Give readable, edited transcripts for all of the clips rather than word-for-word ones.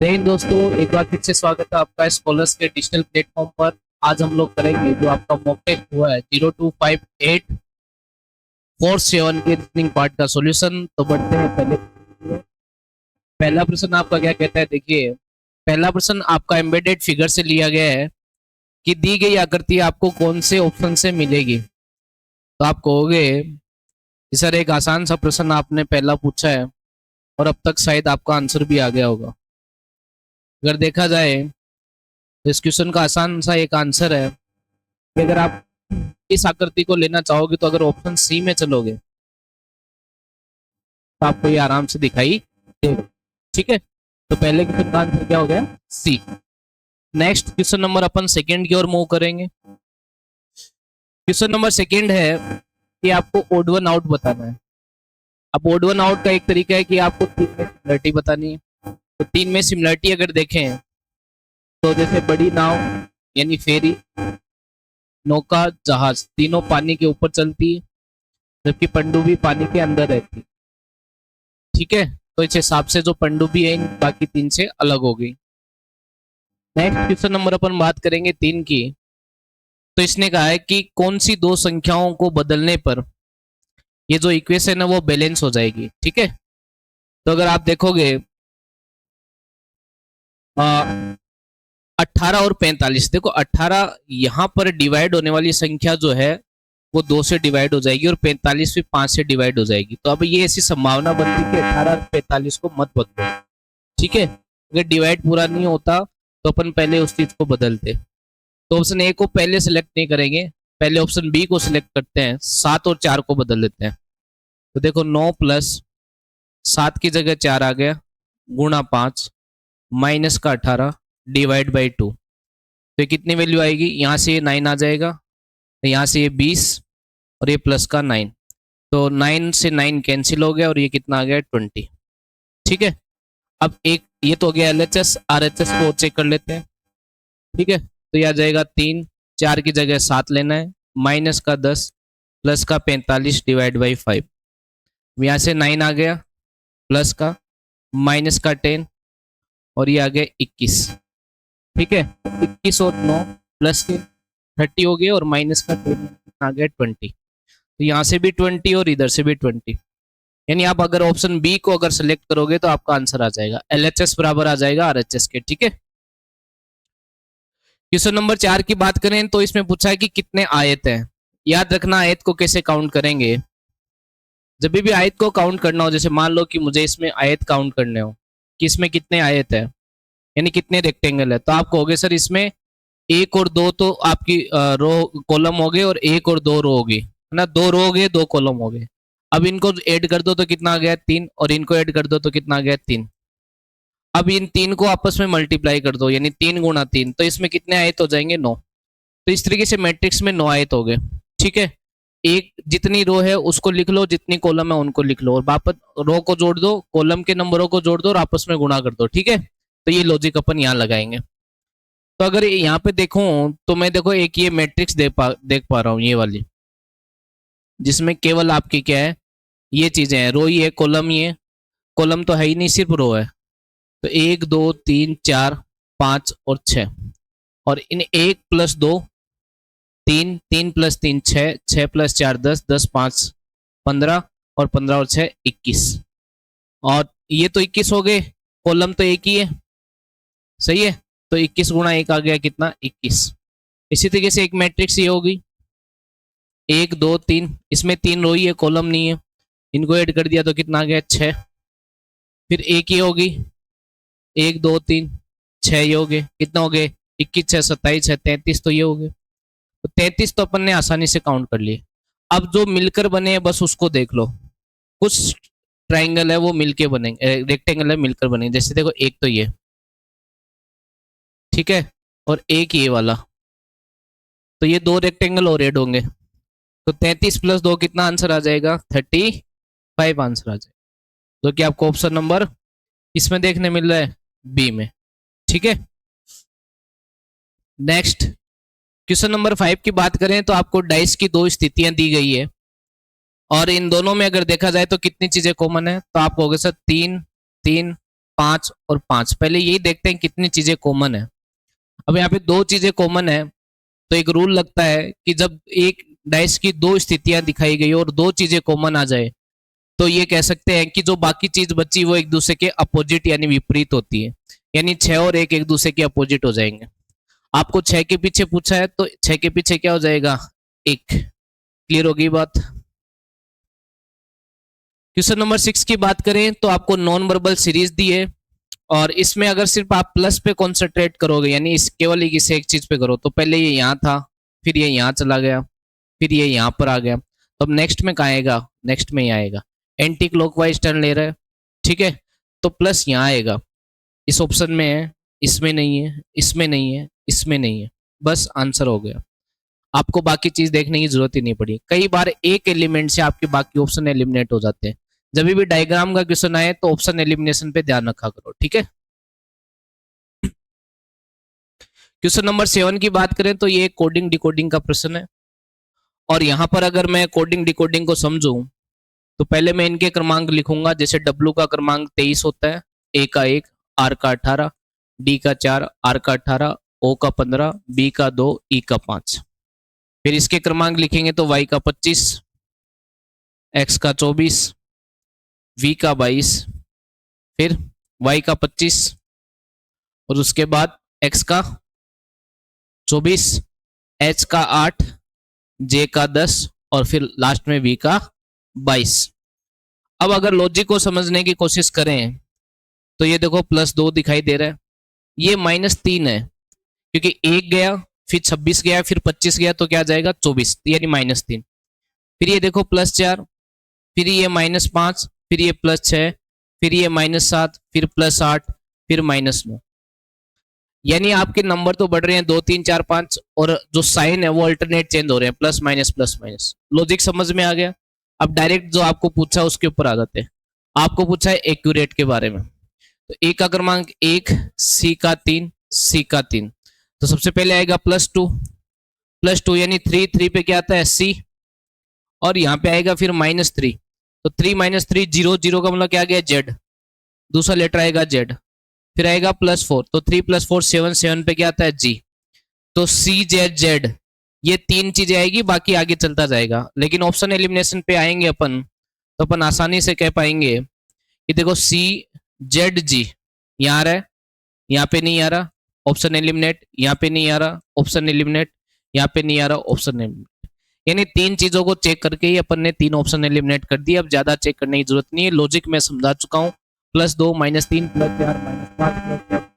जय हिंद दोस्तों, एक बार फिर से स्वागत है आपका स्कॉलर्स के डिजिटल प्लेटफॉर्म पर। आज हम लोग करेंगे जो आपका मॉक टेस्ट हुआ है 025847 के रीजनिंग पार्ट का सॉल्यूशन। तो बढ़ते हैं पहले। पहला प्रश्न आपका क्या कहता है, देखिए। पहला प्रश्न आपका एम्बेडेड फिगर से लिया गया है कि दी गई आकृति आपको कौन से ऑप्शन से मिलेगी। तो आप कहोगे कि सर एक आसान सा प्रश्न आपने पहला पूछा है और अब तक शायद आपका आंसर भी आ गया होगा। अगर देखा जाए तो इस क्वेश्चन का आसान सा एक आंसर है कि अगर आप इस आकृति को लेना चाहोगे तो अगर ऑप्शन सी में चलोगे तो आपको ये आराम से दिखाई देगा। ठीक है, तो पहले क्वेश्चन का आंसर क्या हो गया, सी। नेक्स्ट क्वेश्चन नंबर अपन सेकंड की ओर मूव करेंगे। क्वेश्चन नंबर सेकंड है कि आपको ओड वन आउट बताना है। अब ओड वन आउट का एक तरीका है कि आपको तीन में सिमिलरिटी बतानी है। तो तीन में सिमिलरिटी अगर देखें तो जैसे बड़ी नाव यानी फेरी, नौका, जहाज, तीनों पानी के ऊपर चलती है जबकि पनडुब्बी पानी के अंदर रहती है। ठीक है, तो इस हिसाब से जो पनडुब्बी है इन बाकी तीन से अलग हो गई। नेक्स्ट क्वेश्चन नंबर अपन बात करेंगे तीन की। तो इसने कहा है कि कौन सी दो संख्याओं को बदलने पर ये जो इक्वेशन है वो बैलेंस हो जाएगी। ठीक है, तो अगर आप देखोगे 18 और 45, देखो 18 यहाँ पर डिवाइड होने वाली संख्या जो है वो 2 से डिवाइड हो जाएगी और 45 भी 5 से डिवाइड हो जाएगी। तो अब ये ऐसी संभावना बनती है कि 18 और 45 को मत बदलो। ठीक है, अगर डिवाइड पूरा नहीं होता तो अपन पहले उस चीज को बदलते। तो ऑप्शन ए को पहले सिलेक्ट नहीं करेंगे, पहले ऑप्शन बी को सिलेक्ट करते हैं, 7 और 4 को बदल देते हैं। तो देखो 9 प्लस 7 की जगह 4 आ गया, गुणा 5 माइनस का 18 डिवाइड बाई 2। तो ये कितनी वैल्यू आएगी, यहाँ से ये 9 आ जाएगा, यहाँ से ये 20 और ये प्लस का 9। तो 9 से 9 कैंसिल हो गया और ये कितना आ गया, 20। ठीक है, अब एक ये तो हो गया एलएचएस। आरएचएस को चेक कर लेते हैं। ठीक है, तो ये आ जाएगा 3, 4 की जगह 7 लेना है, माइनस का 10 प्लस का 45 डिवाइड बाई 5। यहाँ से 9 आ गया, प्लस का माइनस का 10 और ये आ गया 21। ठीक है, 21 और 9 प्लस के 30 हो गए और माइनस का 10 आ गया 20। तो यहाँ से भी 20 और इधर से भी 20, यानी आप अगर ऑप्शन बी को अगर सेलेक्ट करोगे तो आपका आंसर आ जाएगा एलएचएस बराबर आ जाएगा आरएचएस के। ठीक है, क्वेश्चन नंबर 4 की बात करें तो इसमें पूछा है कि कितने आयत हैं। याद रखना आयत को कैसे काउंट करेंगे। जब भी आयत को काउंट करना हो, जैसे मान लो कि मुझे इसमें आयत काउंट करने हो कि इसमें कितने आयत है यानी कितने रेक्टेंगल है, तो आप कहोगे सर इसमें 1 और 2 तो आपकी रो कॉलम हो गए और 1 और 2 रो हो गई, है ना। 2 रो हो गए, 2 कॉलम हो गए। अब इनको ऐड कर दो तो कितना आ गया, 3, और इनको ऐड कर दो तो कितना आ गया, 3। अब इन 3 को आपस में मल्टीप्लाई कर दो यानी 3 गुणा 3, तो इसमें कितने आयत हो जाएंगे, 9। तो इस तरीके से मैट्रिक्स में 9 आयत हो गए। ठीक है, एक जितनी रो है उसको लिख लो, जितनी कॉलम है उनको लिख लो, और वापस रो को जोड़ दो, कॉलम के नंबरों को जोड़ दो और आपस में गुणा कर दो। ठीक है, तो ये लॉजिक अपन यहाँ लगाएंगे। तो अगर यहाँ पे देखूं तो मैं देखो एक ये मैट्रिक्स देख पा रहा हूँ, ये वाली, जिसमें केवल आपकी क्या है, ये चीजें हैं, रो ही है, कॉलम ही है। कॉलम तो है ही नहीं, सिर्फ रो है। तो 1 2 3 4 5 और 6, और इन 1 प्लस 2 3, 3 प्लस 3 6, 6 प्लस 4 10, 10 5 15 और 15 और 6 21। और ये तो 21 हो गए, कॉलम तो एक ही है, सही है। तो 21 गुणा 1 आ गया कितना, 21। इसी तरीके से एक मैट्रिक्स ये होगी, 1 2 3, इसमें 3 रो ही है, कॉलम नहीं है, इनको ऐड कर दिया तो कितना आ गया, 6। फिर एक ये होगी, 1 2 3 6 ये हो गए, कितना हो गए, 21 6 27 है 33, तो ये हो गए। तो 33 तो अपन ने आसानी से काउंट कर लिए। अब जो मिलकर बने हैं बस उसको देख लो। कुछ ट्राइंगल है वो मिलके बनेंगे, रेक्टेंगल है मिलकर बनेंगे। जैसे देखो एक तो ये, ठीक है, और एक ये वाला, तो ये 2 रेक्टेंगल और ऐड होंगे। तो 33 प्लस 2 कितना आंसर आ जाएगा, 35 आंसर आ जाएगा, जो कि आपको ऑप्शन नंबर इसमें देखने मिल रहा है, बी में। ठीक है, नेक्स्ट क्वेश्चन नंबर 5 की बात करें तो आपको डाइस की 2 स्थितियां दी गई है और इन दोनों में अगर देखा जाए तो कितनी चीजें कॉमन है। तो आप कहोगे सर 3 3 5 और 5। पहले यही देखते हैं कितनी चीजें कॉमन है। अब यहाँ पे दो चीजें कॉमन है, तो एक रूल लगता है कि जब एक डाइस की दो स्थितियां दिखाई गई और दो चीजें कॉमन आ जाए, तो ये कह सकते हैं कि जो बाकी चीज बची वो एक दूसरे के अपोजिट यानी विपरीत होती है, यानी 6 और 1 एक दूसरे के अपोजिट हो जाएंगे। आपको 6 के पीछे पूछा है तो 6 के पीछे क्या हो जाएगा, 1। क्लियर होगी बात। क्वेश्चन नंबर 6 की बात करें तो आपको नॉन वर्बल सीरीज दी है, और इसमें अगर सिर्फ आप प्लस पे कॉन्सेंट्रेट करोगे, यानी इस केवल इसे एक चीज पे करो, तो पहले ये यहाँ था, फिर ये यहाँ चला गया, फिर ये यहाँ पर आ गया, तो अब नेक्स्ट में कहाँ आएगा, नेक्स्ट में ही आएगा। एंटी क्लॉकवाइज टर्न ले रहा है, ठीक है, तो प्लस यहाँ आएगा, इस ऑप्शन में है, इसमें नहीं है, इसमें नहीं है, इसमें नहीं है, बस आंसर हो गया। आपको बाकी चीज देखने की जरूरत ही नहीं पड़ी। कई बार एक एलिमेंट से आपके बाकी ऑप्शन एलिमिनेट हो जाते हैं। जब भी डायग्राम का क्वेश्चन आए तो ऑप्शन एलिमिनेशन पे ध्यान रखा करो, ठीक है। क्वेश्चन नंबर 7 की बात करें तो ये कोडिंग डिकोडिंग का प्रश्न है, और यहां पर अगर मैं कोडिंग डिकोडिंग को समझूं तो पहले मैं इनके क्रमांक लिखूंगा। जैसे W का क्रमांक 23 होता है, A का 1, R का 18, D का 4, R का 18, O का 15, B का 2, E का 5। फिर इसके क्रमांक लिखेंगे तो Y का 25, X का 24, V का 22, फिर Y का 25, और उसके बाद X का 24, H का 8, J का 10, और फिर लास्ट में V का 22। अब अगर लॉजिक को समझने की कोशिश करें तो ये देखो +2 दिखाई दे रहा है, ये -3 है, क्योंकि 1 गया, फिर 26 गया, फिर 25 गया, तो क्या जाएगा 24, यानी -3। फिर ये देखो +4, फिर ये -5, फिर ये +6, फिर ये -7, फिर +8, फिर -9। यानी आपके नंबर तो बढ़ रहे हैं 2 3 4 5, और जो साइन है वो अल्टरनेट चेंज हो रहे हैं, प्लस माइनस। लॉजिक समझ में आ गया। अब डायरेक्ट जो आपको पूछा उसके ऊपर आ जाते हैं। आपको पूछा है एक्यूरेट के बारे में, तो ए का क्रमांक 1, सी का 3, सी का 3, तो सबसे पहले आएगा +2 यानी 3 पे क्या आता है सी, और यहाँ पे आएगा फिर -3, तो 3 - 3 0, 0 का मतलब क्या आ गया जेड, दूसरा लेटर आएगा जेड। फिर आएगा +4, तो 3 + 4 7, 7 पे क्या आता है जी, तो सी जेड जेड, ये 3 चीजें आएगी, बाकी आगे चलता जाएगा। लेकिन ऑप्शन एलिमिनेशन पे आएंगे अपन, तो अपन आसानी से कह पाएंगे कि देखो सी जेड जी यहाँ आ रहा है, यहाँ पे नहीं आ रहा, ऑप्शन एलिमिनेट, यहाँ पे नहीं आ रहा, ऑप्शन एलिमिनेट, यहाँ पे नहीं आ रहा, ऑप्शन एलिमिनेट। यानी 3 चीजों को चेक करके ही अपन ने 3 ऑप्शन एलिमिनेट कर दिए। अब ज्यादा चेक करने की जरूरत नहीं है, लॉजिक में समझा चुका हूँ। +2 -3 +4 -5 +7,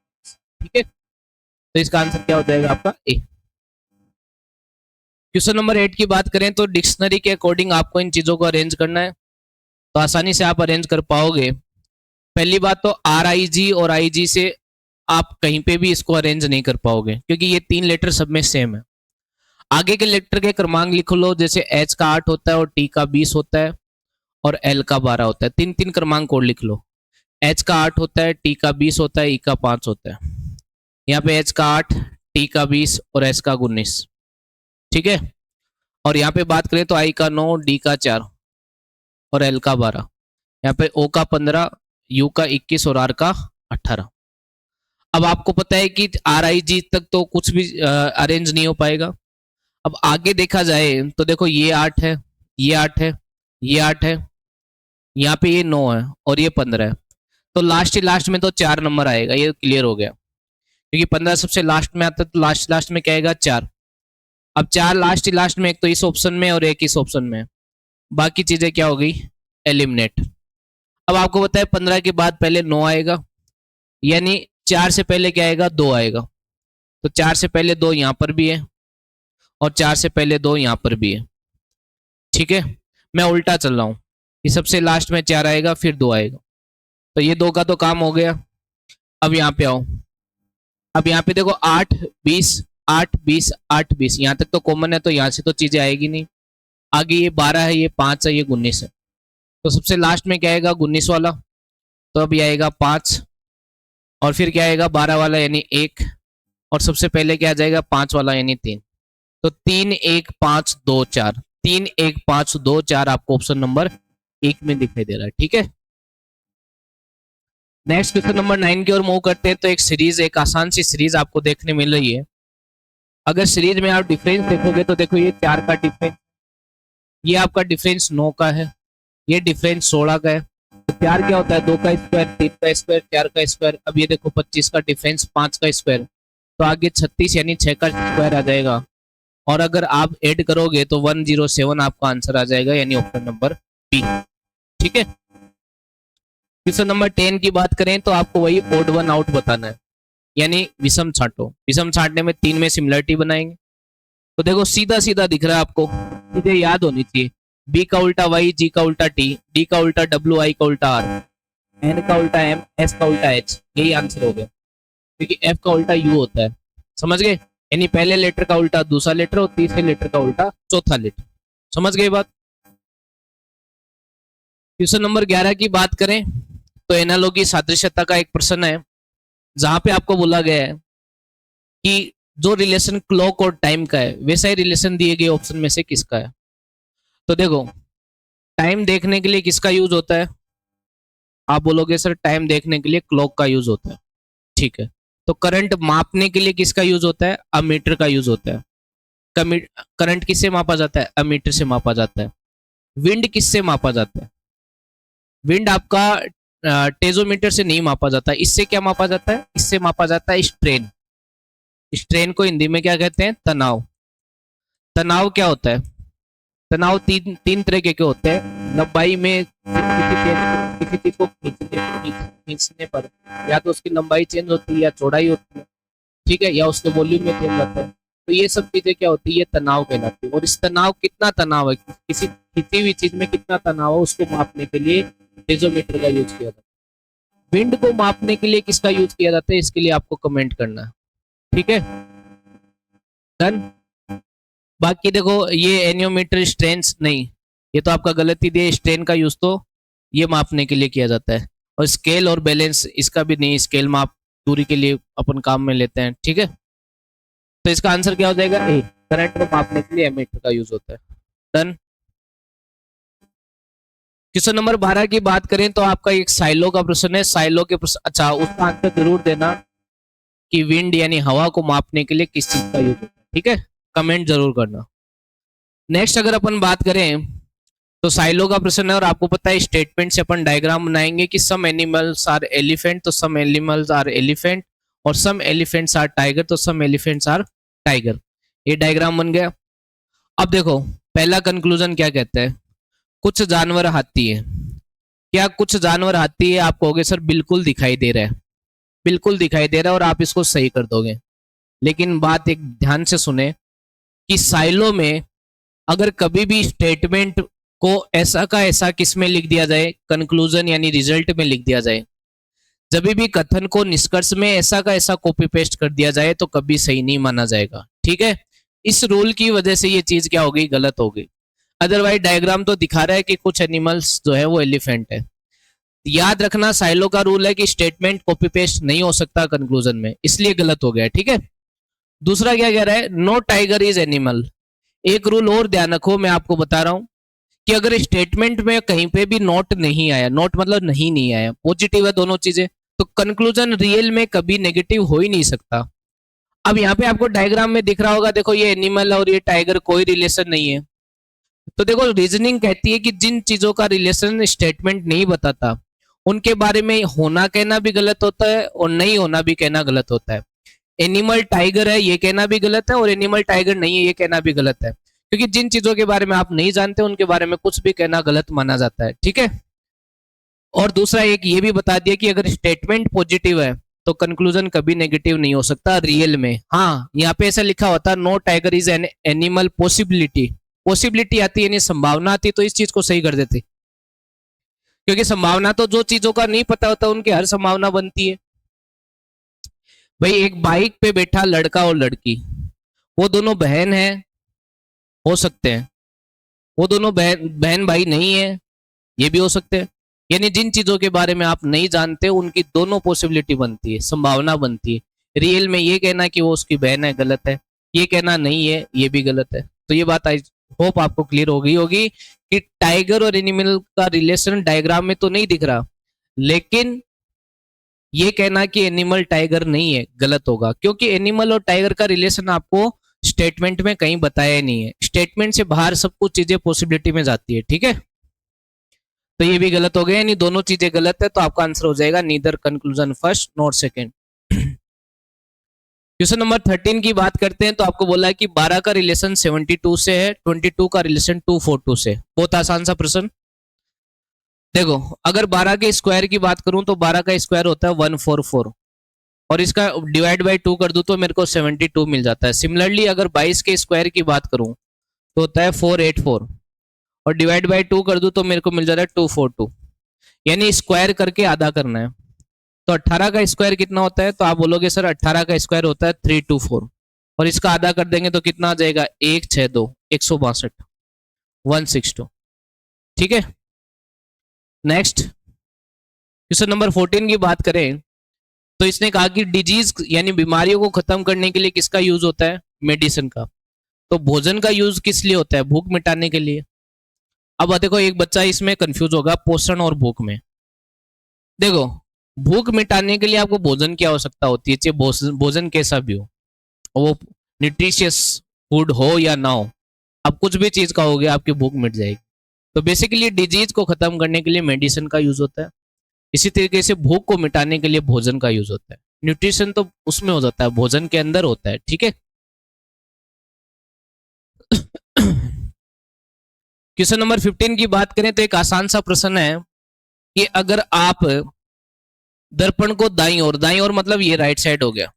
ठीक है, तो इसका आंसर क्या हो जाएगा आपका ए। क्वेश्चन नंबर 8 की बात करें तो डिक्शनरी के अकॉर्डिंग आपको इन चीजों को अरेंज करना है, तो आसानी से आप अरेंज कर पाओगे। पहली बात तो RIG और IG से आप कहीं पे भी इसको अरेंज नहीं कर पाओगे, क्योंकि ये 3 लेटर सब में सेम है। आगे के लेटर के क्रमांक लिख लो, जैसे H का 8 होता है, और T का 20 होता है, और L का 12 होता है। 3 क्रमांक और लिख लो, H का 8 होता है, T का 20 होता है, E का 5 होता है। यहाँ पे H का 8, T का 20 और S का 19, ठीक है। और यहाँ पे बात करें तो I का 9, D का 4 और L का 12, यहाँ पे O का 15, U का 21 और R का 18। अब आपको पता है कि RIG तक तो कुछ भी अरेंज नहीं हो पाएगा। अब आगे देखा जाए तो देखो ये 8 है, ये 8 है, ये 8 है, यहाँ पे ये 9 है और ये 15 है, तो लास्ट में तो 4 नंबर आएगा, ये क्लियर हो गया, क्योंकि 15 सबसे लास्ट में आता है, तो लास्ट में क्या आएगा 4। अब 4 लास्ट में, एक तो इस ऑप्शन में और एक इस ऑप्शन में, बाकी चीजें क्या हो गई एलिमिनेट। अब आपको पता है 15 के बाद पहले 9 आएगा, यानी 4 से पहले क्या आएगा 2 आएगा, तो 4 से पहले 2 यहाँ पर भी है और 4 से पहले 2 यहाँ पर भी है, ठीक है। मैं उल्टा चल रहा हूँ, ये सबसे लास्ट में 4 आएगा फिर 2 आएगा, तो ये 2 का तो काम हो गया। अब यहाँ पे आओ, अब यहाँ पे देखो 8 20 8 20 8 20, यहाँ तक तो कॉमन है, तो यहाँ से तो चीजें आएगी नहीं। आगे ये 12 है, ये 5 है, ये 19 है, तो सबसे लास्ट में क्या आएगा 19 वाला, तो अब ये आएगा 5, और फिर क्या आएगा 12 वाला यानी 1, और सबसे पहले क्या आ जाएगा 5 वाला यानी 3, तो 3 1 5 2 4, 3 1 5 2 4 आपको ऑप्शन नंबर 1 में दिखाई दे रहा है, ठीक है। नेक्स्ट क्वेश्चन नंबर 9 की ओर मूव करते हैं। तो एक सीरीज, एक आसान सी सीरीज आपको देखने मिल रही है। अगर सीरीज में आप डिफरेंस देखोगे तो देखो ये 4 का डिफरेंस, ये आपका डिफरेंस 9 का है, ये डिफरेंस 16 का है। तो 4 क्या होता है, 2 का स्क्वायर, 3 का स्क्वायर, 4 का स्क्वायर। अब ये देखो 25 का डिफरेंस 5 का स्क्वायर, तो आगे 36 यानी 6 का स्क्वायर आ जाएगा। और अगर आप ऐड करोगे तो 107 आपका आंसर आ जाएगा, यानी ऑप्शन नंबर बी। ठीक है। क्वेश्चन नंबर 10 की बात करें तो आपको वही ओड वन आउट बताना है, यानी विषम छांटो। विषम छांटने में 3 में सिमिलरिटी बनाएंगे। तो देखो सीधा सीधा दिख रहा है आपको, मुझे याद होनी चाहिए। बी का उल्टा वाई, जी का उल्टा टी, डी का उल्टा डब्ल्यू, आई का उल्टा आर, एन का उल्टा एम, एस का उल्टा एच। यही आंसर हो गया, क्योंकि एफ का उल्टा यू होता है। समझ गए? यानी पहले लेटर का उल्टा दूसरा लेटर और तीसरे लेटर का उल्टा चौथा लेटर। समझ गए बात? क्वेश्चन नंबर 11 की बात करें तो एनालॉगी सादृश्यता का एक प्रश्न है, जहां पे आपको बोला गया है कि जो रिलेशन क्लॉक और टाइम का है वैसा ही रिलेशन दिए गए ऑप्शन में से किसका है। तो देखो टाइम देखने के लिए किसका यूज होता है? आप बोलोगे सर टाइम देखने के लिए क्लॉक का यूज होता है। ठीक है। तो करंट मापने के लिए किसका यूज होता है? अमीटर का यूज होता है। करंट किससे मापा जाता है? अमीटर से मापा जाता है। विंड किससे मापा जाता है? विंड आपका टेजोमीटर से नहीं मापा जाता। इससे क्या मापा जाता है? इससे मापा जाता है स्ट्रेन। स्ट्रेन को हिंदी में क्या कहते हैं? तनाव। तनाव क्या होता है? तनाव तीन तरह के होते हैं। लंबाई में किसी चीज को खींचने पर या तो उसकी लंबाई चेंज होती है या चौड़ाई होती है, ठीक है, या उसके वॉल्यूम में चेंज होता है। तो ये सब चीजें क्या होती है? ये तनाव कहलाती है। और इस तनाव, कितना तनाव है किसी खींची हुई चीज में, कितना तनाव है, उसको मापने के लिए टेजोमीटर का यूज किया जाता है। विंड को मापने के लिए किसका यूज किया जाता है? इसके लिए आपको कमेंट करना है। ठीक है, डन। बाकी देखो ये एनियोमीटर स्ट्रेंस नहीं, ये तो आपका गलत ही दिया। स्ट्रेन का यूज तो ये मापने के लिए किया जाता है। और स्केल और बैलेंस इसका भी नहीं, स्केल माप दूरी के लिए अपन काम में लेते हैं। ठीक है, तो इसका आंसर क्या हो जाएगा? ए। करंट को मापने के लिए एमीटर का यूज होता है। डन। क्वेश्चन नंबर 12 की बात करें तो आपका एक साइलो का प्रश्न है। साइलो के प्रश्न, अच्छा उसका आंसर जरूर देना कि विंड यानी हवा को मापने के लिए किस चीज का यूज होता है। ठीक है, कमेंट जरूर करना। नेक्स्ट अगर अपन बात करें तो साइलो का प्रश्न है, और आपको पता है स्टेटमेंट से अपन डायग्राम बनाएंगे कि सम एनिमल्स आर एलिफेंट तो सम एनिमल्स आर एलिफेंट, और सम एलिफेंट्स आर टाइगर तो सम एलिफेंट्स आर टाइगर। ये डायग्राम बन गया। अब देखो पहला कंक्लूजन क्या कहता है? कुछ जानवर हाथी है। क्या कुछ जानवर हाथी है? आप कहोगे सर बिल्कुल दिखाई दे रहा है, बिल्कुल दिखाई दे रहा है, और आप इसको सही कर दोगे। लेकिन बात एक ध्यान से सुने कि साइलो में अगर कभी भी स्टेटमेंट को ऐसा का ऐसा किस में लिख दिया जाए? कंक्लूजन यानी रिजल्ट में लिख दिया जाए। जब भी कथन को निष्कर्ष में ऐसा का ऐसा कॉपी पेस्ट कर दिया जाए तो कभी सही नहीं माना जाएगा। ठीक है, इस रूल की वजह से ये चीज क्या होगी? गलत होगी। अदरवाइज डायग्राम तो दिखा रहा है कि कुछ एनिमल्स जो है वो एलिफेंट है। याद रखना साइलो का रूल है कि स्टेटमेंट कॉपी पेस्ट नहीं हो सकता कंक्लूजन में, इसलिए गलत हो गया। ठीक है, दूसरा क्या कह रहा है? No tiger is animal. एक रूल और ध्यान रखो, मैं आपको बता रहा हूं कि अगर स्टेटमेंट में कहीं पे भी नोट नहीं आया, नोट मतलब नहीं नहीं आया, पॉजिटिव है दोनों चीजें, तो कंक्लूजन रियल में कभी नेगेटिव हो ही नहीं सकता। अब यहाँ पे आपको डायग्राम में दिख रहा होगा, देखो ये एनिमल और ये टाइगर कोई रिलेशन नहीं है। तो देखो रीजनिंग कहती है कि जिन चीजों का रिलेशन स्टेटमेंट नहीं बताता उनके बारे में होना कहना भी गलत होता है और नहीं होना भी कहना गलत होता है। एनिमल टाइगर है ये कहना भी गलत है, और एनिमल टाइगर नहीं है ये कहना भी गलत है, क्योंकि जिन चीजों के बारे में आप नहीं जानते उनके बारे में कुछ भी कहना गलत माना जाता है। ठीक है, और दूसरा एक ये भी बता दिया कि अगर स्टेटमेंट पॉजिटिव है तो कंक्लूजन कभी नेगेटिव नहीं हो सकता रियल में। हाँ, यहाँ पे ऐसा लिखा होता no tiger is an animal possibility. Possibility आती है यानी संभावना आती, तो इस चीज को सही कर देते, क्योंकि संभावना तो जो चीजों का नहीं पता होता उनकी हर संभावना बनती है। भाई एक बाइक पे बैठा लड़का और लड़की, वो दोनों बहन है, हो सकते हैं। वो दोनों बहन भाई नहीं है, ये भी हो सकते हैं। यानी जिन चीजों के बारे में आप नहीं जानते उनकी दोनों पॉसिबिलिटी बनती है, संभावना बनती है। रियल में ये कहना कि वो उसकी बहन है गलत है, ये कहना नहीं है ये भी गलत है। तो ये बात आई होप आपको क्लियर हो गई होगी कि टाइगर और एनिमल का रिलेशन डायग्राम में तो नहीं दिख रहा, लेकिन ये कहना कि एनिमल टाइगर नहीं है गलत होगा, क्योंकि एनिमल और टाइगर का रिलेशन आपको स्टेटमेंट में कहीं बताया ही नहीं है। स्टेटमेंट से बाहर सब कुछ चीजें पॉसिबिलिटी में जाती है, ठीक है। तो ये भी गलत हो गया, यानी दोनों चीजें गलत है, तो आपका आंसर हो जाएगा neither conclusion first not second. Question number 13 की बात करते हैं, तो आपको बोला है कि 12 का रिलेशन 72 से है, 22 का रिलेशन 242 से। बहुत आसान सा प्रश्न। देखो, अगर 12 के स्क्वायर की बात करूं तो 12 का स्क्वायर होता है 144, और इसका डिवाइड बाई 2 कर दूं तो मेरे को 72 मिल जाता है। सिमिलरली अगर 22 के स्क्वायर की बात करूं तो होता है 484, और डिवाइड बाई 2 कर दूं तो मेरे को मिल जाता है 242, यानी स्क्वायर करके आधा करना है। तो 18 का स्क्वायर कितना होता है, तो आप बोलोगे सर 18 का स्क्वायर होता है 324, और इसका आधा कर देंगे तो कितना आ जाएगा 162, 162, 162, ठीक है। नेक्स्ट क्वेश्चन नंबर 14 की बात करें, तो इसने कहा कि डिजीज यानी बीमारियों को खत्म करने के लिए किसका यूज होता है, मेडिसिन का। तो भोजन का यूज किस लिए होता है, भूख मिटाने के लिए। अब देखो, एक बच्चा इसमें कंफ्यूज होगा पोषण और भूख में। देखो, भूख मिटाने के लिए आपको भोजन की आवश्यकता होती है, चाहे भोजन कैसा भी हो, वो न्यूट्रिशियस फूड हो या ना हो, आप कुछ भी चीज खाओगे आपकी भूख मिट जाएगी। तो बेसिकली डिजीज को खत्म करने के लिए मेडिसिन का यूज होता है, इसी तरीके से भूख को मिटाने के लिए भोजन का यूज होता है। न्यूट्रिशन तो उसमें हो जाता है, भोजन के अंदर होता है, ठीक है। क्वेश्चन नंबर 15 की बात करें तो एक आसान सा प्रश्न है कि अगर आप दर्पण को दाईं ओर मतलब ये राइट साइड हो गया,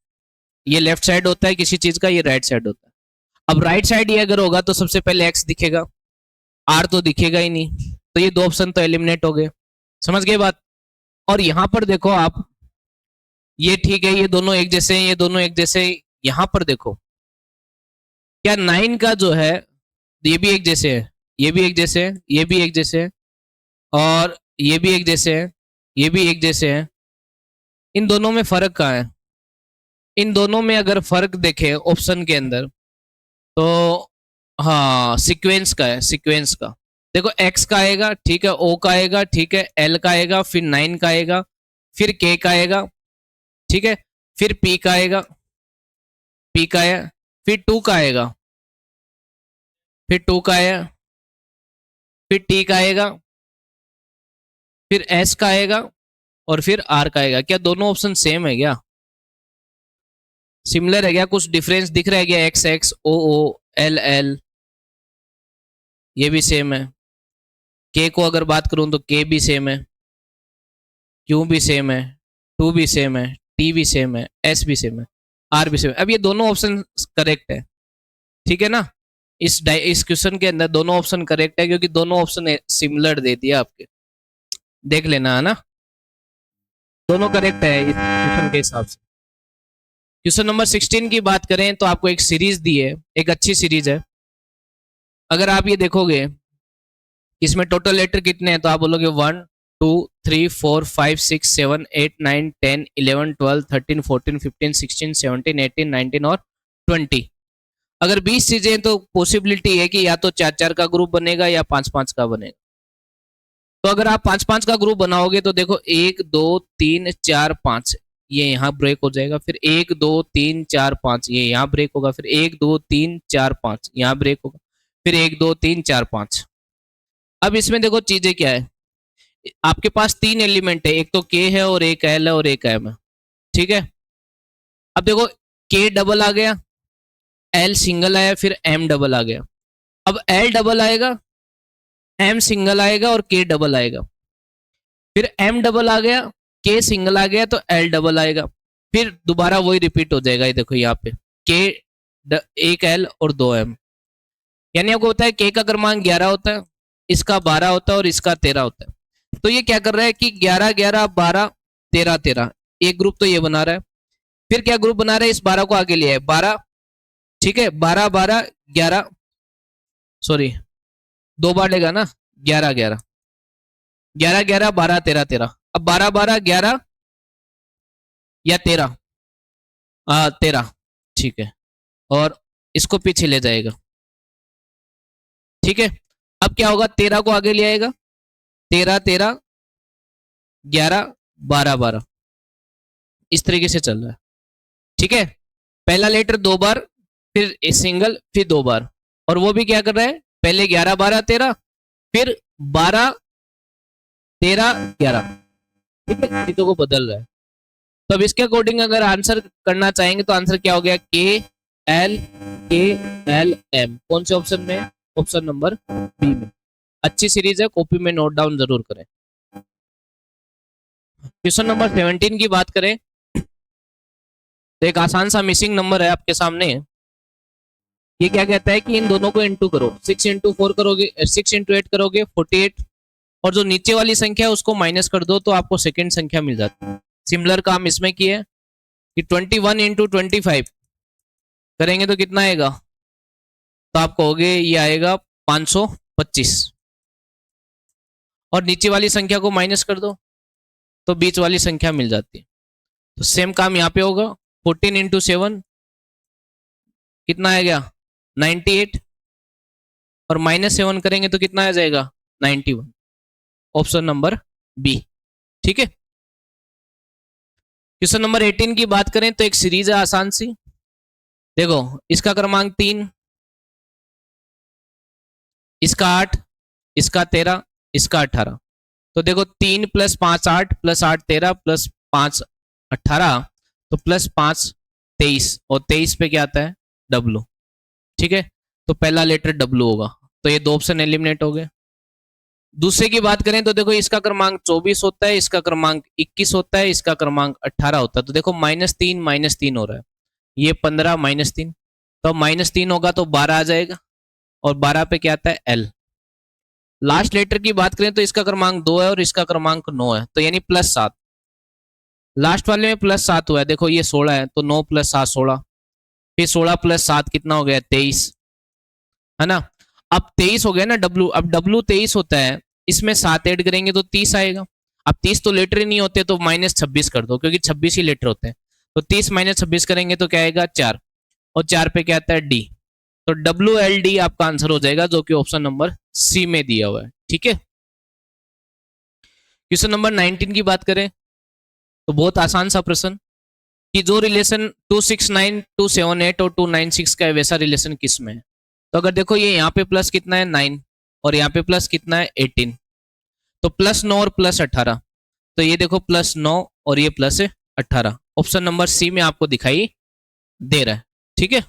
ये लेफ्ट साइड होता है किसी चीज का, ये राइट साइड होता है। अब राइट साइड ये अगर होगा तो सबसे पहले एक्स दिखेगा, आर तो दिखेगा ही नहीं, तो ये दो ऑप्शन तो एलिमिनेट हो गए। समझ गए बात। और यहां पर देखो आप, ये ठीक है, ये दोनों एक जैसे हैं, ये दोनों एक जैसे हैं। यहां पर देखो, क्या 9 का जो है, ये भी एक जैसे है, ये भी एक जैसे है, ये भी एक जैसे है, और ये भी एक जैसे है, ये भी एक जैसे है। इन दोनों में फर्क कहाँ है, इन दोनों में अगर फर्क देखें ऑप्शन के अंदर, तो हाँ सीक्वेंस का है, सीक्वेंस का। देखो एक्स का आएगा, ठीक है, ओ का आएगा, ठीक है, एल का आएगा, फिर 9 का आएगा, फिर के का आएगा, ठीक है, फिर पी का आएगा, पी का आया, फिर 2 का आएगा, फिर 2 का आया, फिर टी का आएगा, फिर एस का आएगा, और फिर आर का आएगा। क्या दोनों ऑप्शन सेम है क्या, सिमिलर है क्या, कुछ डिफरेंस दिख रहा है क्या, एक्स एक्स, ओ ओ, एल एल, ये भी सेम है। के को अगर बात करूं तो के भी सेम है, क्यू भी सेम है, टू भी सेम है, टी भी सेम है, एस भी सेम है, आर भी सेम है। अब ये दोनों ऑप्शन करेक्ट है, ठीक है ना। इस क्वेश्चन के अंदर दोनों ऑप्शन करेक्ट है, क्योंकि दोनों ऑप्शन सिमिलर दे दिया आपके, देख लेना है ना, दोनों करेक्ट है इस क्वेश्चन के हिसाब से। क्वेश्चन नंबर 16 की बात करें तो आपको एक सीरीज दी है, एक अच्छी सीरीज है। अगर आप ये देखोगे इसमें टोटल लेटर कितने हैं, तो आप बोलोगे 1 2 3 4 5 6 7 8 9 10 11 12 13 14 15 16 17 18 19 और 20। अगर 20 चीजें हैं तो पॉसिबिलिटी है कि या तो 4-4 का ग्रुप बनेगा या 5-5 का बनेगा। तो अगर आप 5-5 का ग्रुप बनाओगे तो देखो 1 2 3 4 5 ये यहाँ ब्रेक हो जाएगा, फिर 1 2 3 4 5 ये यहाँ ब्रेक होगा, फिर 1 2 3 4 5 यहाँ ब्रेक होगा, फिर 1 2 3 4 5। अब इसमें देखो चीजें क्या है, आपके पास 3 एलिमेंट है, एक तो के है और एक एल है और एक एम है, ठीक है। अब देखो के डबल आ गया, एल सिंगल आया, फिर एम डबल आ गया। अब एल डबल आएगा, एम सिंगल आएगा और के डबल आएगा, फिर एम डबल आ गया, के सिंगल आ गया तो एल डबल आएगा, फिर दोबारा वही रिपीट हो जाएगा। ये देखो यहाँ पे के, एक एल और 2 एम, यानी आपको होता है के का क्रमांक 11 होता है, इसका 12 होता है और इसका 13 होता है। तो ये क्या कर रहा है कि 11 11 12 13 13, एक ग्रुप तो ये बना रहा है। फिर क्या ग्रुप बना रहा है, इस 12 को आगे लिया है 12, ठीक है, 12 12 11, सॉरी 2 बार लेगा ना, 11 11 11 11 12 13 13। अब 12 12 11 या 13, 13, ठीक है, और इसको पीछे ले जाएगा, ठीक है। अब क्या होगा, 13 को आगे ले आएगा, 13 13 11 12 12, इस तरीके से चल रहा है, ठीक है। पहला लेटर 2 बार, फिर सिंगल, फिर 2 बार, और वो भी क्या कर रहा है, पहले 11 12 13, फिर 12 13 11, ठीक है, चीजों को बदल रहा है। तो अब इसके अकॉर्डिंग अगर आंसर करना चाहेंगे तो आंसर क्या हो गया, KL KLM। कौन से ऑप्शन में, ऑप्शन नंबर बी में। अच्छी सीरीज है, कॉपी में नोट डाउन जरूर करें। क्वेश्चन नंबर 17 की बात करें तो एक आसान सा मिसिंग नंबर है आपके सामने। ये क्या कहता है कि इन दोनों को इंटू करो, 6 इंटू 4 करोगे, 6 इंटू 8 करोगे 48, और जो नीचे वाली संख्या है उसको माइनस कर दो तो आपको सेकंड संख्या मिल जाती है। सिमिलर काम इसमें किए कि 21 इंटू 25 करेंगे तो कितना आएगा, तो आपको हो गए, ये आएगा 525, और नीचे वाली संख्या को माइनस कर दो तो बीच वाली संख्या मिल जाती है। तो सेम काम यहाँ पे होगा, 14 इंटू 7 कितना आ गया 98, और -7 करेंगे तो कितना आ जाएगा 91। ऑप्शन नंबर बी, ठीक है। क्वेश्चन नंबर 18 की बात करें तो एक सीरीज है आसान सी। देखो इसका क्रमांक 3, इसका 8, इसका 13, इसका 18। तो देखो 3 + 5 8 + 8 13 + 5 18, तो +5 23, और 23 पे क्या आता है W, ठीक है। तो पहला लेटर W होगा, तो ये 2 ऑप्शन एलिमिनेट हो गए। दूसरे की बात करें तो देखो इसका क्रमांक 24 होता है, इसका क्रमांक 21 होता है, इसका क्रमांक 18 होता है। तो देखो -3 हो रहा है, ये 15 -3, तो -3 होगा तो 12 आ जाएगा, और 12 पे क्या आता है L। लास्ट लेटर की बात करें तो इसका क्रमांक 2 है और इसका क्रमांक 9 है, तो यानी +7। लास्ट वाले में +7 हुआ है, देखो ये 16 है, तो 9 + 7 16, फिर 16 + 7 कितना हो गया 23, है ना। अब 23 हो गया ना W, अब W 23 होता है, इसमें 7 ऐड करेंगे तो 30 आएगा। अब 30 तो लेटर ही नहीं होते, तो -26 कर दो, क्योंकि 26 ही लेटर होते हैं। तो 30 - 26 करेंगे तो क्या आएगा 4, और 4 पे क्या आता है D। तो WLD आपका आंसर हो जाएगा, जो कि ऑप्शन नंबर सी में दिया हुआ है, ठीक है। क्वेश्चन नंबर 19 की बात करें तो बहुत आसान सा प्रश्न, कि जो रिलेशन 269 278 और 296 का है, वैसा रिलेशन किस में है। तो अगर देखो ये यहाँ पे प्लस कितना है 9, और यहाँ पे प्लस कितना है 18, तो +9 और +18, तो ये देखो +9 और ये +18, ऑप्शन नंबर सी में आपको दिखाई दे रहा है, ठीक है।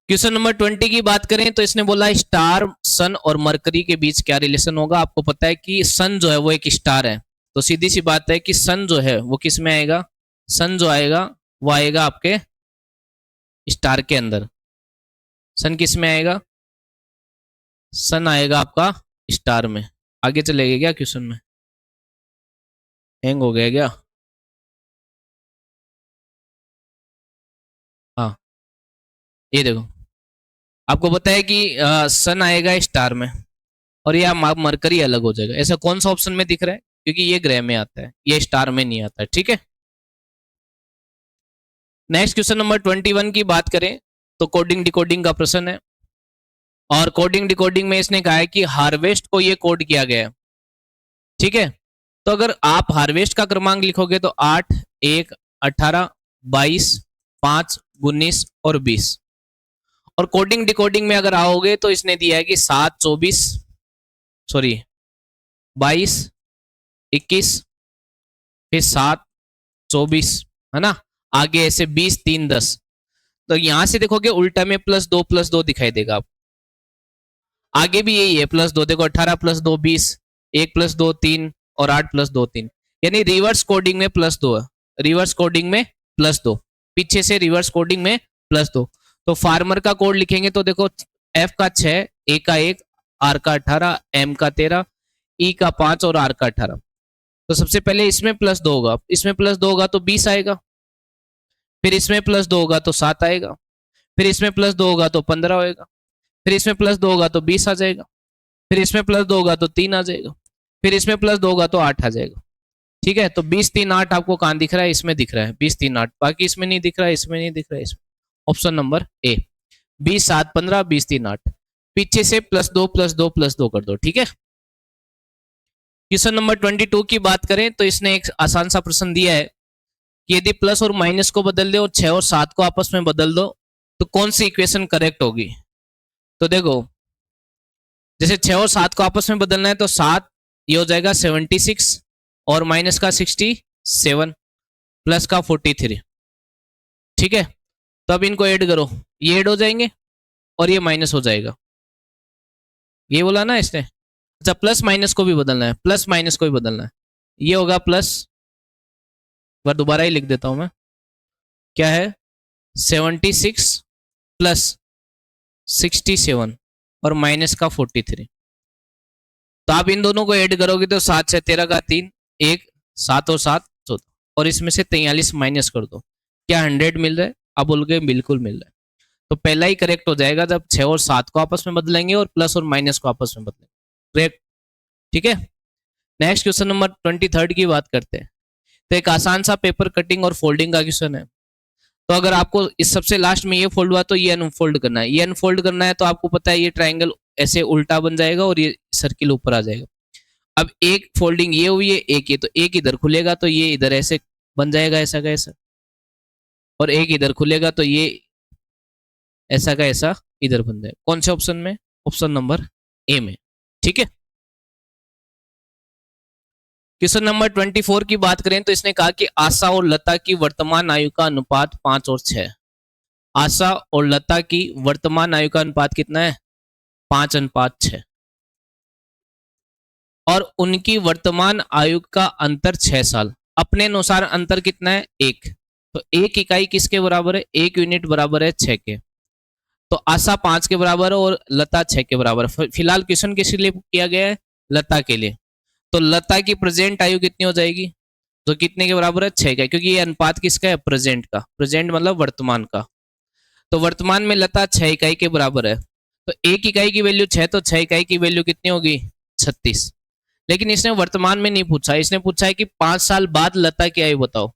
क्वेश्चन नंबर 20 की बात करें तो इसने बोला स्टार, सन और मरकरी के बीच क्या रिलेशन होगा। आपको पता है कि सन जो है वो एक स्टार है, तो सीधी सी बात है कि सन जो है वो किस में आएगा, सन जो आएगा वो आएगा आपके स्टार के अंदर। सन किस में आएगा, सन आएगा आपका स्टार में। आगे चलेगा क्या क्वेश्चन में, हैंग हो गया क्या, हाँ ये देखो, आपको पता है कि सन आएगा स्टार में, और ये मरकरी अलग हो जाएगा। ऐसा कौन सा ऑप्शन में दिख रहा है, क्योंकि ये ग्रह में आता है, ये स्टार में नहीं आता है, ठीक है। नेक्स्ट क्वेश्चन नंबर 21 की बात करें तो कोडिंग डिकोडिंग का प्रश्न है, और कोडिंग डिकोडिंग में इसने कहा है कि हार्वेस्ट को ये कोड किया गया है, ठीक है। तो अगर आप हार्वेस्ट का क्रमांक लिखोगे तो 8 1 18 22 5 19 और 20, और कोडिंग डिकोडिंग में अगर आओगे तो इसने दिया है कि 7 24 सॉरी 22 21 फिर 7 24, है ना, आगे ऐसे 20 3 10। तो यहां से देखोगे उल्टा में +2 दिखाई देगा आप, आगे भी यही है +2, देखो 18 +2 20, 1 +2 3, और 8 +2 3, यानी रिवर्स कोडिंग में +2 है, रिवर्स कोडिंग में +2, पीछे से रिवर्स कोडिंग में +2। तो फार्मर का कोड लिखेंगे तो देखो F का 6, A का 1, R का 18, M का 13, E का 5 और R का 18। तो सबसे पहले इसमें +2 होगा, इसमें +2 होगा तो 20 आएगा, फिर इसमें +2 होगा तो 7 आएगा, फिर इसमें +2 होगा तो 15 होएगा, फिर इसमें +2 होगा तो 20 आ जाएगा, फिर इसमें +2 होगा तो 3 आ जाएगा, फिर इसमें +2 होगा तो 8 आ जाएगा, ठीक है। तो 20 3 8 आपको कहां दिख रहा है, इसमें दिख रहा है 20 3 8, बाकी इसमें नहीं दिख रहा है, इसमें नहीं दिख रहा है, इसमें। ऑप्शन नंबर ए 20 7 15 20 3 8, पीछे से +2 +2 +2 कर दो, ठीक है। क्वेश्चन नंबर 22 की बात करें तो इसने एक आसान सा प्रश्न दिया है कि यदि प्लस और माइनस को बदल दो और 6 और 7 को आपस में बदल दो तो कौन सी इक्वेशन करेक्ट होगी। तो देखो, जैसे 6 और 7 को आपस में बदलना है तो 7 ये हो जाएगा 76 और माइनस का 67 प्लस का 43। ठीक है, तो अब इनको ऐड करो, ये ऐड हो जाएंगे और ये माइनस हो जाएगा। ये बोला ना इसने। अच्छा, प्लस माइनस को भी बदलना है, प्लस माइनस को भी बदलना है। ये होगा प्लस, बार दोबारा ही लिख देता हूं मैं, क्या है 76 प्लस 67 और माइनस का 43। तो आप इन दोनों को ऐड करोगे तो 7 से 13 का 3, 1 7 और 7 14 और इसमें से 43 माइनस कर दो, क्या 100 मिल रहा है। अब बोल के बिल्कुल मिल रहा है। तो पहला ही करेक्ट हो जाएगा जब 6 और 7 को आपस में बदलेंगे और प्लस और माइनस को आपस में बदलेंगे, करेक्ट। ठीक है, नेक्स्ट क्वेश्चन नंबर 23 की बात करते हैं। तो एक आसान सा पेपर कटिंग और फोल्डिंग का क्वेश्चन है। तो अगर आपको इस सबसे लास्ट में ये फोल्ड हुआ तो ये अनफोल्ड करना है, ये अनफोल्ड करना है तो आपको पता है ये ट्राइंगल ऐसे उल्टा बन जाएगा और ये सर्किल ऊपर आ जाएगा। अब एक फोल्डिंग ये हुई है, एक ये, तो एक इधर खुलेगा तो ये इधर ऐसे बन जाएगा, ऐसा का ऐसा, और एक इधर खुलेगा तो ये ऐसा का ऐसा इधर बन जाएगा। कौन से ऑप्शन में? ऑप्शन नंबर ए में। ठीक है, क्वेश्चन नंबर 24 की बात करें तो इसने कहा कि आशा और लता की वर्तमान आयु का अनुपात 5 और 6। आशा और लता की वर्तमान आयु का अनुपात कितना है? 5:6। और उनकी वर्तमान आयु का अंतर 6 साल। अपने अनुसार अंतर कितना है? 1। तो 1 इकाई किसके बराबर है? 1 यूनिट बराबर है 6 के। तो आशा 5 के बराबर है और लता 6 के बराबर है। फिलहाल क्वेश्चन किसके लिए किया गया है? लता के लिए। तो लता की प्रेजेंट आयु कितनी हो जाएगी? तो कितने के बराबर है? 6 का, क्योंकि ये अनुपात किसका है? प्रेजेंट का। प्रेजेंट मतलब वर्तमान का। तो वर्तमान में लता 6 इकाई के बराबर है। तो 1 इकाई की वैल्यू 6, तो 6 इकाई की वैल्यू कितनी होगी? 36। लेकिन इसने वर्तमान में नहीं पूछा, इसने पूछा है कि 5 साल बाद लता की आयु बताओ।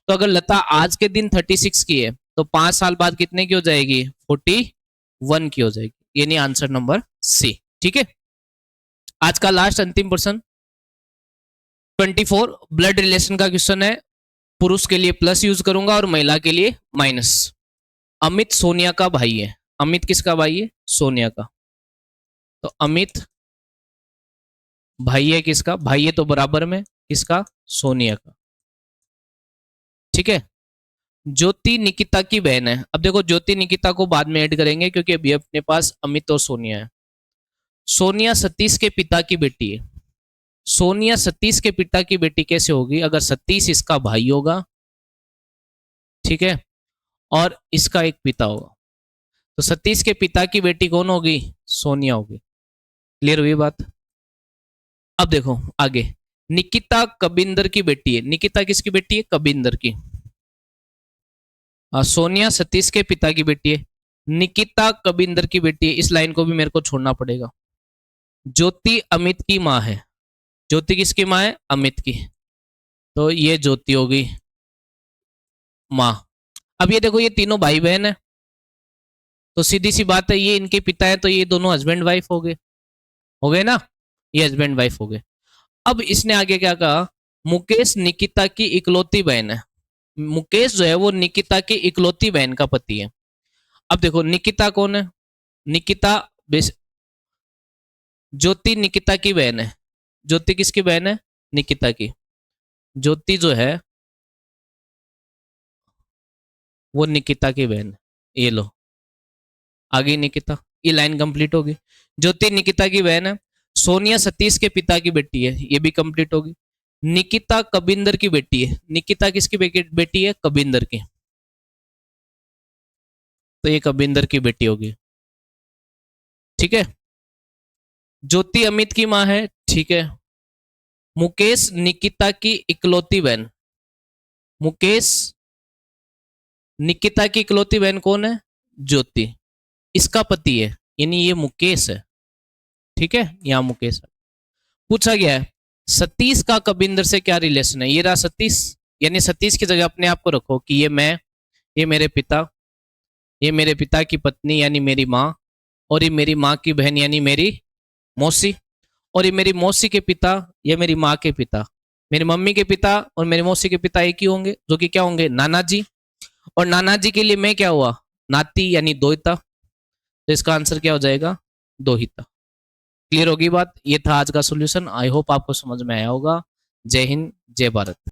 तो अगर लता आज के दिन 36 की है तो 5 साल बाद कितने की हो जाएगी? 41 की हो जाएगी। यानी आंसर नंबर सी। ठीक है, आज का लास्ट अंतिम प्रश्न 24 ब्लड रिलेशन का क्वेश्चन है। पुरुष के लिए प्लस यूज करूंगा और महिला के लिए माइनस। अमित सोनिया का भाई है। अमित किसका भाई है? सोनिया का। तो अमित भाई है किसका? भाई है तो बराबर में किसका? सोनिया का। ठीक है, ज्योति निकिता की बहन है। अब देखो, ज्योति निकिता को बाद में ऐड करेंगे क्योंकि अभी अपने पास अमित और सोनिया है। सोनिया सतीश के पिता की बेटी है। सोनिया सतीश के पिता की बेटी कैसे होगी? अगर सतीश इसका भाई होगा, ठीक है, और इसका एक पिता होगा, तो सतीश के पिता की बेटी कौन होगी? सोनिया होगी। क्लियर हुई बात? अब देखो आगे, निकिता कबिंदर की बेटी है। निकिता किसकी बेटी है? कबिंदर की। सोनिया सतीश के पिता की बेटी है, निकिता कबिंदर की बेटी है। इस लाइन को भी मेरे को छोड़ना पड़ेगा। ज्योति अमित की माँ है। ज्योति किसकी माँ है? अमित की। तो ये ज्योति होगी माँ। अब ये देखो, ये तीनों भाई बहन है, तो सीधी सी बात है ये इनके पिता है, तो ये दोनों हस्बैंड वाइफ हो गए ना, ये हस्बैंड वाइफ हो गए। अब इसने आगे क्या कहा? मुकेश निकिता की इकलौती बहन है। मुकेश जो है वो निकिता की इकलौती बहन का पति है। अब देखो, निकिता कौन है? निकिता ज्योति निकिता की बहन है। ज्योति किसकी बहन है? निकिता की। ज्योति जो है वो निकिता की बहन है। ये लो, आगे निकिता, ये लाइन कंप्लीट होगी। ज्योति निकिता की बहन है। सोनिया सतीश के पिता की बेटी है, ये भी कंप्लीट होगी। निकिता कबिंदर की बेटी है। निकिता किसकी बेटी है? कबिंदर की। तो ये कबिंदर की बेटी होगी। ठीक है, ज्योति अमित की माँ है। ठीक है, मुकेश निकिता की इकलौती बहन। मुकेश निकिता की इकलौती बहन कौन है? ज्योति, इसका पति है, यानी ये मुकेश है। ठीक है, यहां मुकेश है। पूछा गया है सतीश का कबिंदर से क्या रिलेशन है? ये रहा सतीश, यानी सतीश की जगह अपने आप को रखो कि ये मैं, ये मेरे पिता, ये मेरे पिता की पत्नी यानी मेरी माँ, और ये मेरी माँ की बहन यानी मेरी मौसी। और ये मेरी मौसी के पिता, ये मेरी माँ के पिता, मेरी मम्मी के पिता और मेरी मौसी के पिता एक ही होंगे, जो कि क्या होंगे, नाना जी। और नाना जी के लिए मैं क्या हुआ, नाती यानी दोहिता। तो इसका आंसर क्या हो जाएगा, दोहिता। क्लियर होगी बात। ये था आज का सॉल्यूशन। आई होप आपको समझ में आया होगा। जय हिंद, जय भारत।